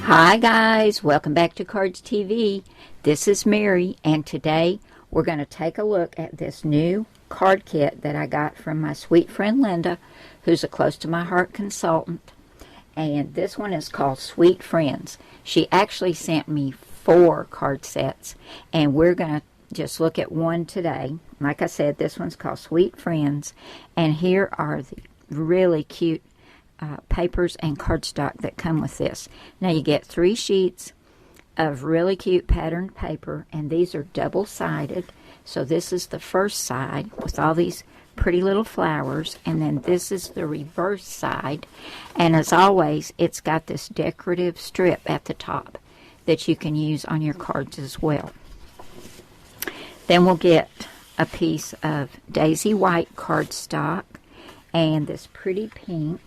Hi guys, welcome back to Cardz TV. This is Mary, and today we're going to take a look at this new card kit that I got from my sweet friend Linda, who's a close to my heart consultant. And this one is called Sweet Friends. She actually sent me 4 card sets, and we're going to just look at one today. Like I said, this one's called Sweet Friends, and here are the really cute papers and cardstock that come with this. Now you get 3 sheets of really cute patterned paper, and these are double-sided. So this is the first side with all these pretty little flowers, and then this is the reverse side. And as always, it's got this decorative strip at the top that you can use on your cards as well. Then we'll get a piece of daisy white cardstock and this pretty pink.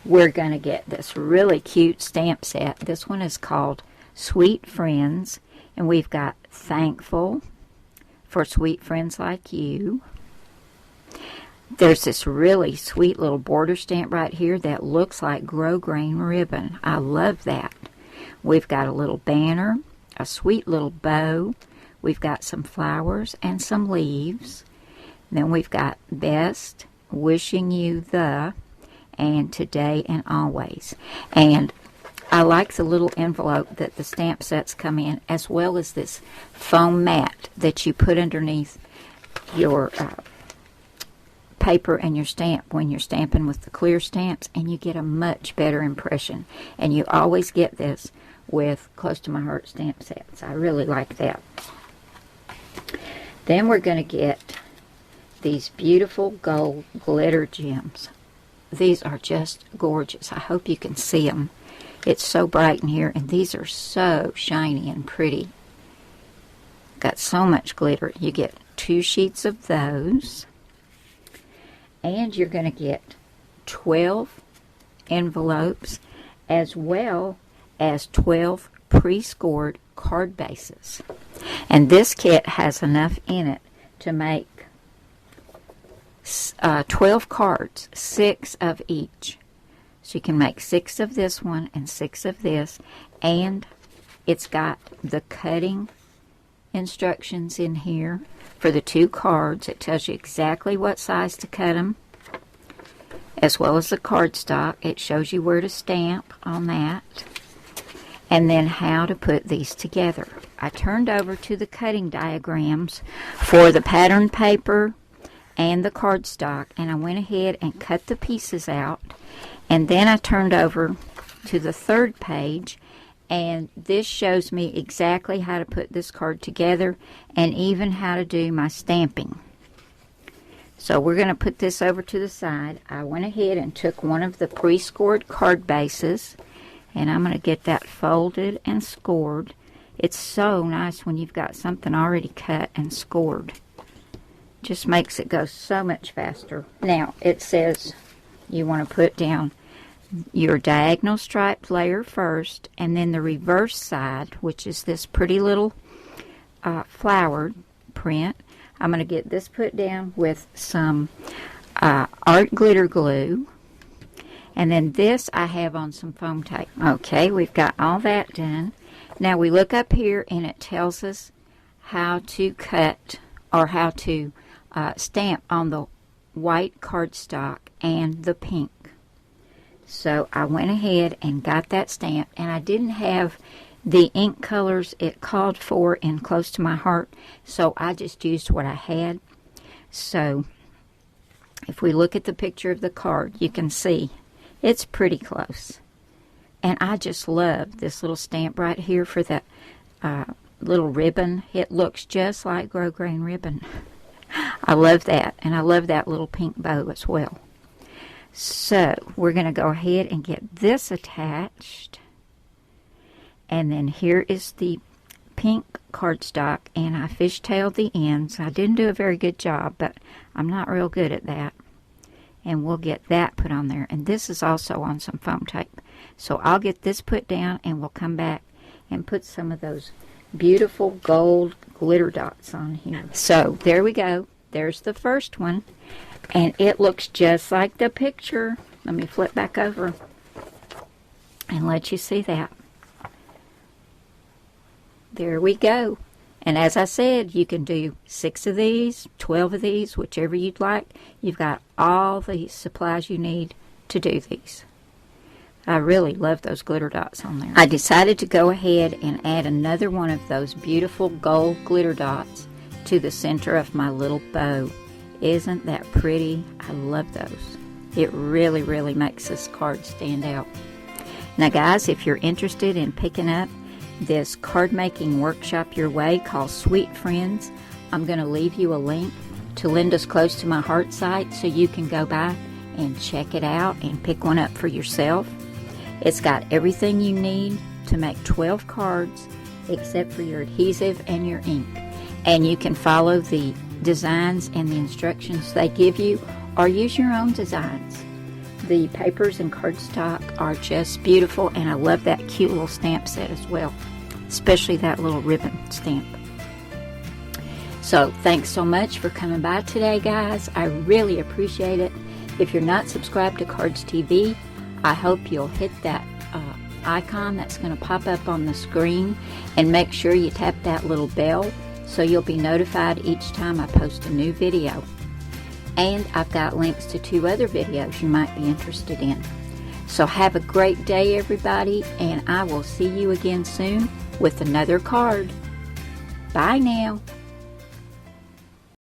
We're going to get this really cute stamp set. This one is called Sweet Friends, and we've got thankful for sweet friends like you. There's this really sweet little border stamp right here that looks like grosgrain ribbon. I love that. We've got a little banner, a sweet little bow. We've got some flowers and some leaves. Then we've got best, wishing you the, and today and always. And I like the little envelope that the stamp sets come in, as well as this foam mat that you put underneath your paper and your stamp when you're stamping with the clear stamps, and you get a much better impression. And you always get this with close to my heart stamp sets. I really like that. Then we're going to get these beautiful gold glitter gems. These are just gorgeous. I hope you can see them. It's so bright in here, and these are so shiny and pretty. Got so much glitter. You get 2 sheets of those, and you're going to get 12 envelopes, as well as 12 pre-scored card bases. And this kit has enough in it to make 12 cards, 6 of each. So you can make 6 of this one and 6 of this, and it's got the cutting instructions in here for the 2 cards. It tells you exactly what size to cut them, as well as the cardstock. It shows you where to stamp on that, and then how to put these together. I turned over to the cutting diagrams for the pattern paper and the cardstock, and I went ahead and cut the pieces out, and then I turned over to the 3rd page, and this shows me exactly how to put this card together and even how to do my stamping. So we're going to put this over to the side. I went ahead and took one of the pre-scored card bases, and I'm going to get that folded and scored. It's so nice when you've got something already cut and scored. Just makes it go so much faster. Now it says you want to put down your diagonal striped layer first, and then the reverse side, which is this pretty little flowered print. I'm going to get this put down with some art glitter glue, and then this I have on some foam tape. Okay, we've got all that done. Now we look up here, and it tells us how to cut, or how to stamp on the white cardstock and the pink. So I went ahead and got that stamped, and I didn't have the ink colors it called for in Close to My Heart, so I just used what I had. So if we look at the picture of the card, you can see it's pretty close. And I just love this little stamp right here for the little ribbon. It looks just like grosgrain ribbon. I love that, and I love that little pink bow as well. So we're going to go ahead and get this attached, and then here is the pink cardstock, and I fishtailed the ends. I didn't do a very good job, but I'm not real good at that. And we'll get that put on there, and this is also on some foam tape. So I'll get this put down, and we'll come back and put some of those beautiful gold glitter dots on here. So there we go. There's the first one, and it looks just like the picture. Let me flip back over. and let you see that. There we go. And as I said, you can do 6 of these, 12 of these, whichever you'd like. You've got all the supplies you need to do these. I really love those glitter dots on there. I decided to go ahead and add another one of those beautiful gold glitter dots to the center of my little bow. Isn't that pretty? I love those. It really, really makes this card stand out. Now guys, if you're interested in picking up this card making workshop your way called Sweet Friends, I'm going to leave you a link to Linda's Close to My Heart site so you can go by and check it out and pick one up for yourself. It's got everything you need to make 12 cards except for your adhesive and your ink. And you can follow the designs and the instructions they give you or use your own designs. The papers and cardstock are just beautiful, and I love that cute little stamp set as well, especially that little ribbon stamp. So thanks so much for coming by today, guys. I really appreciate it. If you're not subscribed to Cardz TV, I hope you'll hit that icon that's going to pop up on the screen, and make sure you tap that little bell so you'll be notified each time I post a new video. And I've got links to 2 other videos you might be interested in. So have a great day, everybody, and I will see you again soon with another card. Bye now.